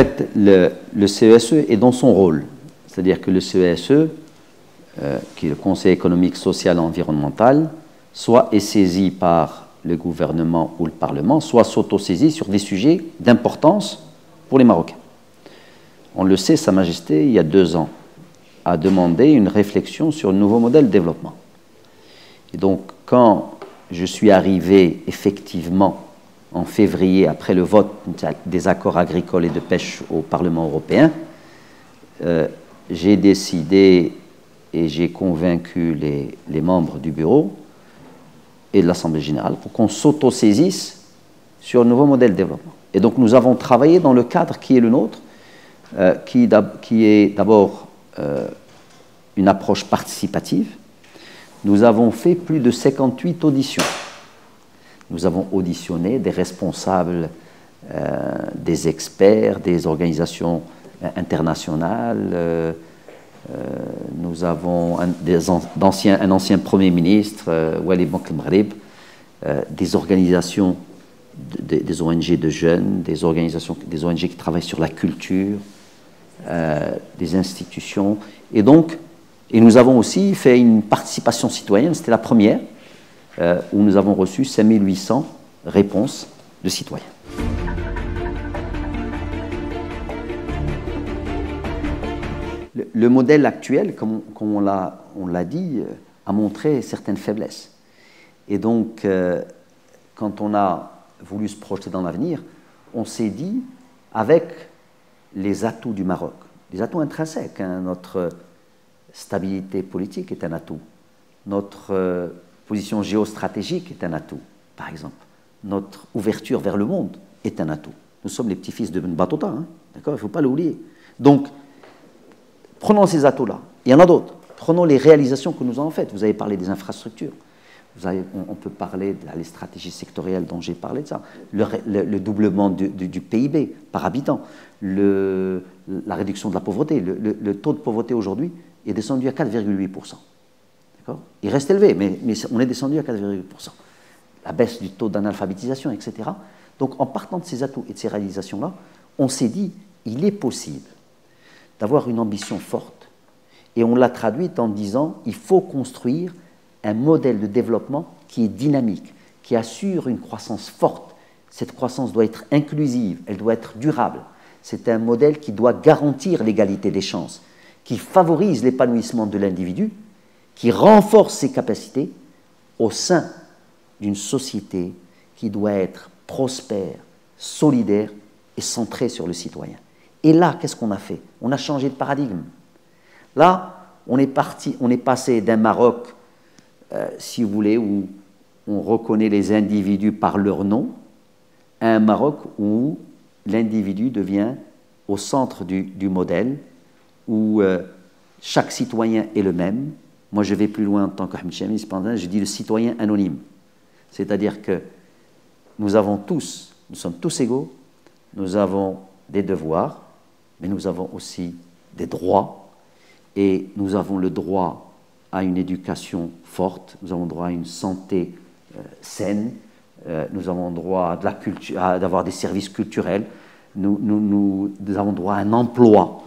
fait, le CESE est dans son rôle. C'est-à-dire que le CESE, qui est le Conseil économique, social et environnemental, soit est saisi par le gouvernement ou le Parlement, soit s'auto-saisit sur des sujets d'importance pour les Marocains. On le sait, Sa Majesté, il y a 2 ans, a demandé une réflexion sur le nouveau modèle de développement. Et donc, quand je suis arrivé effectivement en février, après le vote des accords agricoles et de pêche au Parlement européen, j'ai décidé et j'ai convaincu les membres du bureau et de l'Assemblée générale pour qu'on s'auto-saisisse sur le nouveau modèle de développement. Et donc nous avons travaillé dans le cadre qui est le nôtre, qui est d'abord une approche participative. Nous avons fait plus de 58 auditions. Nous avons auditionné des responsables, des experts, des organisations internationales. Nous avons un ancien Premier ministre, Wali Bank al-Maghrib, des organisations, des ONG de jeunes, des ONG qui travaillent sur la culture, des institutions. Et nous avons aussi fait une participation citoyenne, c'était la première, où nous avons reçu 5800 réponses de citoyens. Le modèle actuel, comme on l'a dit, a montré certaines faiblesses. Et donc, quand on a voulu se projeter dans l'avenir, on s'est dit, avec les atouts du Maroc, les atouts intrinsèques, hein, notre stabilité politique est un atout, notre position géostratégique est un atout, par exemple, notre ouverture vers le monde est un atout. Nous sommes les petits-fils de Ben Battuta, hein, d'accord, il ne faut pas l'oublier. Donc, prenons ces atouts-là. Il y en a d'autres. Prenons les réalisations que nous avons faites. Vous avez parlé des infrastructures. On peut parler des stratégies sectorielles dont j'ai parlé de ça. Le doublement du PIB par habitant. La réduction de la pauvreté. Le taux de pauvreté aujourd'hui est descendu à 4,8%. D'accord ? Il reste élevé, mais on est descendu à 4,8%. La baisse du taux d'analphabétisation, etc. Donc, en partant de ces atouts et de ces réalisations-là, on s'est dit, il est possible d'avoir une ambition forte. Et on l'a traduite en disant, il faut construire un modèle de développement qui est dynamique, qui assure une croissance forte. Cette croissance doit être inclusive, elle doit être durable. C'est un modèle qui doit garantir l'égalité des chances, qui favorise l'épanouissement de l'individu, qui renforce ses capacités au sein d'une société qui doit être prospère, solidaire et centrée sur le citoyen. Et là, qu'est-ce qu'on a fait? On a changé de paradigme. Là, on est passé d'un Maroc, si vous voulez, où on reconnaît les individus par leur nom, à un Maroc où l'individu devient au centre du modèle, où chaque citoyen est le même. Moi, je vais plus loin en tant qu'Ahmed Chami, cependant, je dis le citoyen anonyme. C'est-à-dire que nous sommes tous égaux, nous avons des devoirs, mais nous avons aussi des droits, et nous avons le droit à une éducation forte, nous avons droit à une santé saine, nous avons droit d'avoir des services culturels, nous avons droit à un emploi,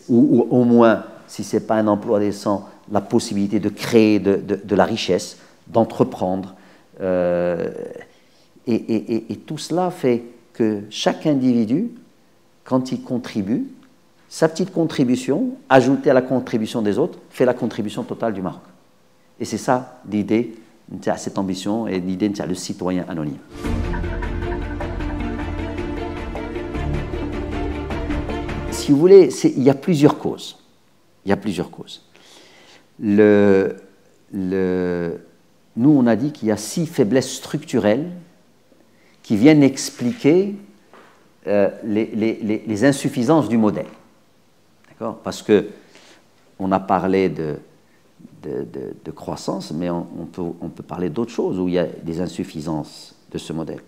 ou au moins, si ce n'est pas un emploi décent, la possibilité de créer de la richesse, d'entreprendre. Et tout cela fait que chaque individu, quand il contribue, sa petite contribution, ajoutée à la contribution des autres, fait la contribution totale du Maroc. Et c'est ça l'idée, cette ambition, et l'idée de le citoyen anonyme. Si vous voulez, il y a plusieurs causes. Il y a plusieurs causes. Nous, on a dit qu'il y a 6 faiblesses structurelles qui viennent expliquer les insuffisances du modèle. D'accord ? Parce qu'on a parlé de croissance, mais on peut parler d'autres choses où il y a des insuffisances de ce modèle.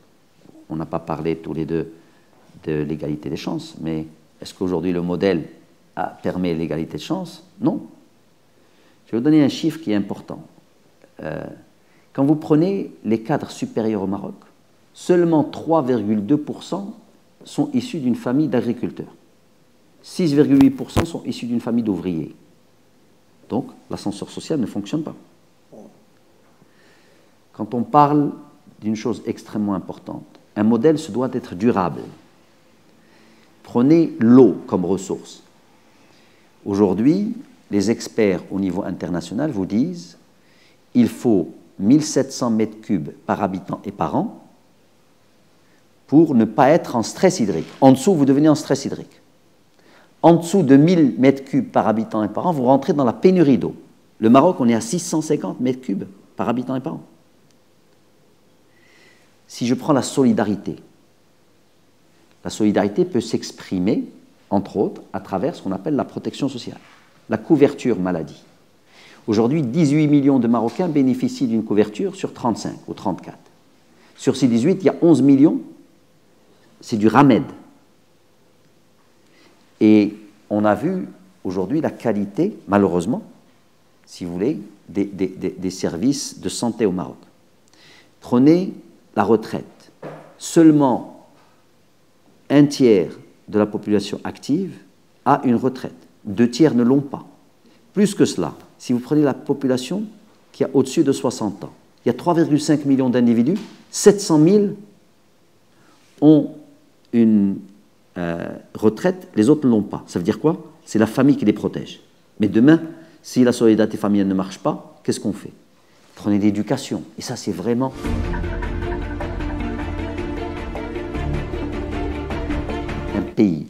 On n'a pas parlé tous les deux de l'égalité des chances, mais est-ce qu'aujourd'hui le modèle permet l'égalité de chances? Non. Je vais vous donner un chiffre qui est important. Quand vous prenez les cadres supérieurs au Maroc, seulement 3,2% sont issus d'une famille d'agriculteurs. 6,8% sont issus d'une famille d'ouvriers. Donc, l'ascenseur social ne fonctionne pas. Quand on parle d'une chose extrêmement importante, un modèle se doit d'être durable. Prenez l'eau comme ressource. Aujourd'hui, les experts au niveau international vous disent qu'il faut 1700 mètres cubes par habitant et par an pour ne pas être en stress hydrique. En dessous, vous devenez en stress hydrique. En dessous de 1000 mètres cubes par habitant et par an, vous rentrez dans la pénurie d'eau. Le Maroc, on est à 650 mètres cubes par habitant et par an. Si je prends la solidarité peut s'exprimer, entre autres, à travers ce qu'on appelle la protection sociale, la couverture maladie. Aujourd'hui, 18 millions de Marocains bénéficient d'une couverture sur 35 ou 34. Sur ces 18, il y a 11 millions, c'est du RAMED. Et on a vu aujourd'hui la qualité, malheureusement, si vous voulez, des services de santé au Maroc. Prenez la retraite. Seulement un tiers de la population active a une retraite. 2 tiers ne l'ont pas. Plus que cela, si vous prenez la population qui a au-dessus de 60 ans, il y a 3,5 millions d'individus, 700 000 ont une retraite, les autres ne l'ont pas. Ça veut dire quoi? C'est la famille qui les protège. Mais demain, si la solidarité familiale ne marche pas, qu'est-ce qu'on fait? Prenez l'éducation. Et ça, c'est vraiment... Un pays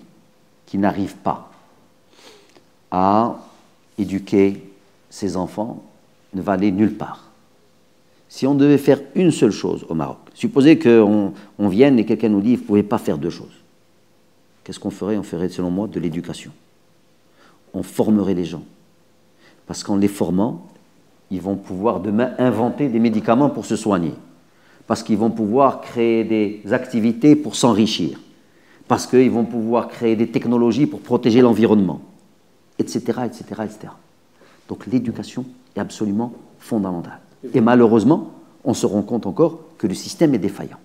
qui n'arrive pas à éduquer ses enfants ne va aller nulle part. Si on devait faire une seule chose au Maroc, supposez qu'on vienne et quelqu'un nous dit « vous ne pouvez pas faire 2 choses ». Qu'est-ce qu'on ferait? On ferait, selon moi, de l'éducation. On formerait les gens. Parce qu'en les formant, ils vont pouvoir demain inventer des médicaments pour se soigner. Parce qu'ils vont pouvoir créer des activités pour s'enrichir. Parce qu'ils vont pouvoir créer des technologies pour protéger l'environnement, etc., etc., etc. Donc l'éducation est absolument fondamentale. Et malheureusement, on se rend compte encore que le système est défaillant.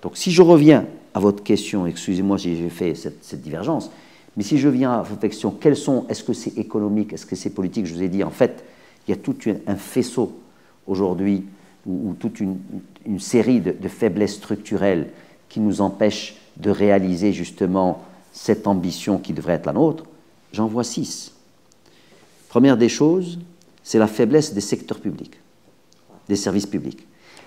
Donc si je reviens à votre question, excusez-moi si j'ai fait cette divergence, mais si je viens à votre question, est-ce que c'est économique, est-ce que c'est politique? Je vous ai dit, en fait, il y a tout un faisceau aujourd'hui, ou toute une série de faiblesses structurelles qui nous empêchent de réaliser justement cette ambition qui devrait être la nôtre. J'en vois 6. Première des choses, c'est la faiblesse des secteurs publics, des services publics.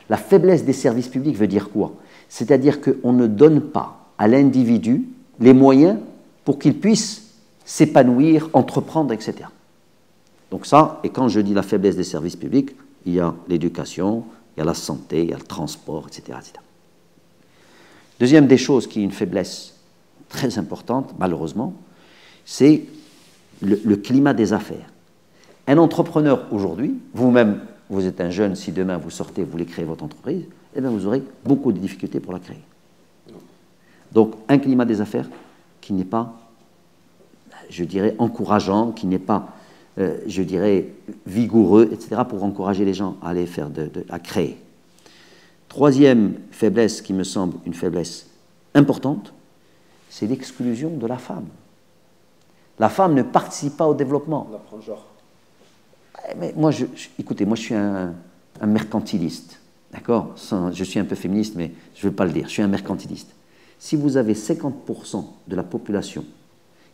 La faiblesse des services publics veut dire quoi? C'est-à-dire qu'on ne donne pas à l'individu les moyens pour qu'il puisse s'épanouir, entreprendre, etc. Donc ça, et quand je dis la faiblesse des services publics, il y a l'éducation, il y a la santé, il y a le transport, etc., etc. Deuxième des choses qui est une faiblesse très importante, malheureusement, c'est le climat des affaires. Un entrepreneur aujourd'hui, vous-même, vous êtes un jeune, si demain vous sortez, vous voulez créer votre entreprise, eh bien vous aurez beaucoup de difficultés pour la créer. Donc un climat des affaires qui n'est pas, je dirais, encourageant, qui n'est pas, je dirais, vigoureux, etc., pour encourager les gens à aller faire à créer. Troisième faiblesse qui me semble une faiblesse importante, c'est l'exclusion de la femme. La femme ne participe pas au développement. On apprend le genre. Mais moi, écoutez, moi je suis un mercantiliste, d'accord? Je suis un peu féministe, mais je ne veux pas le dire, je suis un mercantiliste. Si vous avez 50% de la population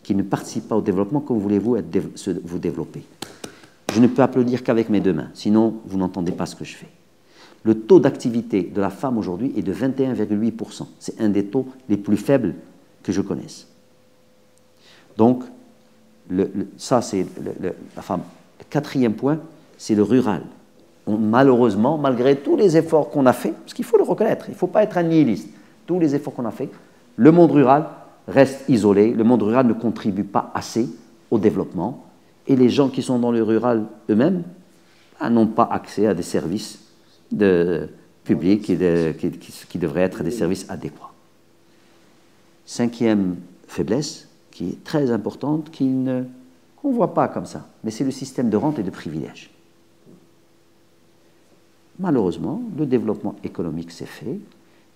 qui ne participe pas au développement, comment voulez-vous vous développer? Je ne peux applaudir qu'avec mes 2 mains, sinon vous n'entendez pas ce que je fais. Le taux d'activité de la femme aujourd'hui est de 21,8%. C'est un des taux les plus faibles que je connaisse. Donc, ça c'est la femme. Le 4e point, c'est le rural. Malheureusement, malgré tous les efforts qu'on a faits, parce qu'il faut le reconnaître, il ne faut pas être un nihiliste, tous les efforts qu'on a faits, le monde rural reste isolé, le monde rural ne contribue pas assez au développement, et les gens qui sont dans le rural eux-mêmes n'ont pas accès à des services publics qui devraient être des services adéquats. 5e faiblesse, qui est très importante, qu'on ne voit pas comme ça, mais c'est le système de rente et de privilèges. Malheureusement, le développement économique s'est fait,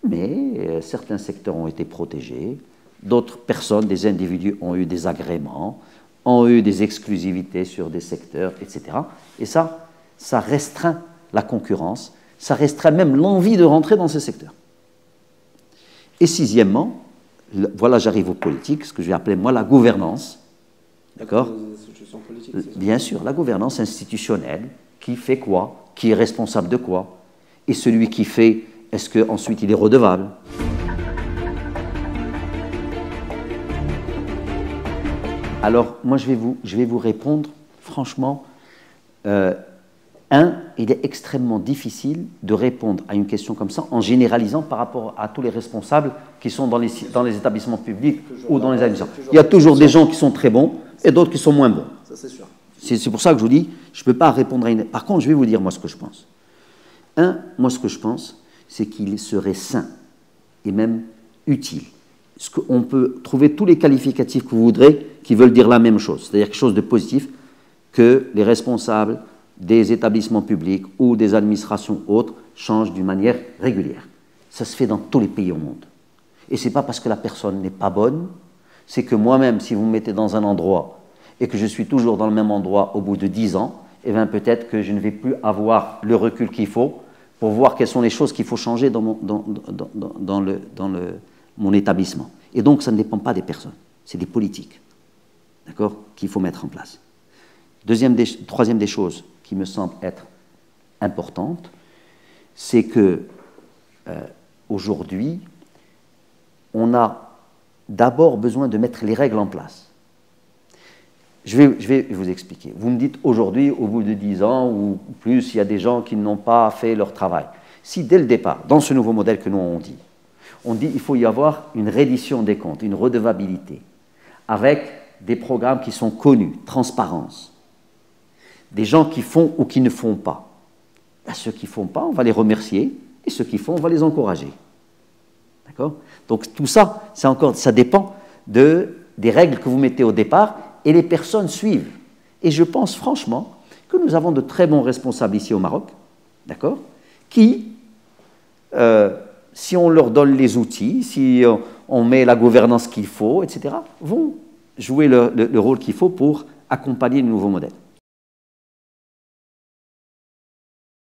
mais certains secteurs ont été protégés, d'autres personnes, des individus ont eu des agréments, ont eu des exclusivités sur des secteurs, etc. Et ça restreint la concurrence, ça restreint même l'envie de rentrer dans ces secteurs. Et sixièmement, voilà, j'arrive aux politiques, ce que je vais appeler, moi, la gouvernance. D'accord ? Bien sûr, la gouvernance institutionnelle, qui fait quoi, qui est responsable de quoi, et celui qui fait, est-ce qu'ensuite il est redevable ? Alors, moi, je vais vous répondre, franchement, il est extrêmement difficile de répondre à une question comme ça en généralisant par rapport à tous les responsables qui sont dans les établissements publics ou dans les administrations. Il y a toujours des gens qui sont très bons et d'autres qui sont moins bons. Ça, c'est sûr. C'est pour ça que je vous dis, je ne peux pas répondre à une... Par contre, je vais vous dire, moi, ce que je pense. Moi, ce que je pense, c'est qu'il serait sain et même utile. On peut trouver tous les qualificatifs que vous voudrez qui veulent dire la même chose, c'est-à-dire quelque chose de positif, que les responsables des établissements publics ou des administrations autres changent d'une manière régulière. Ça se fait dans tous les pays au monde. Et ce n'est pas parce que la personne n'est pas bonne, c'est que moi-même, si vous me mettez dans un endroit et que je suis toujours dans le même endroit au bout de 10 ans, eh bien peut-être que je ne vais plus avoir le recul qu'il faut pour voir quelles sont les choses qu'il faut changer dans mon établissement. Et donc, ça ne dépend pas des personnes, c'est des politiques, d'accord, qu'il faut mettre en place. Troisième des choses qui me semble être importante, c'est que aujourd'hui, on a d'abord besoin de mettre les règles en place. Je vais vous expliquer. Vous me dites aujourd'hui, au bout de 10 ans ou plus, il y a des gens qui n'ont pas fait leur travail. Si dès le départ, dans ce nouveau modèle que nous on dit qu'il faut y avoir une reddition des comptes, une redevabilité, avec des programmes qui sont connus, transparence, des gens qui font ou qui ne font pas. Ben, ceux qui ne font pas, on va les remercier, et ceux qui font, on va les encourager. D'accord ? Donc tout ça, ça dépend des règles que vous mettez au départ, et les personnes suivent. Et je pense franchement que nous avons de très bons responsables ici au Maroc, d'accord, qui, si on leur donne les outils, si on met la gouvernance qu'il faut, etc., vont jouer le rôle qu'il faut pour accompagner le nouveau modèle.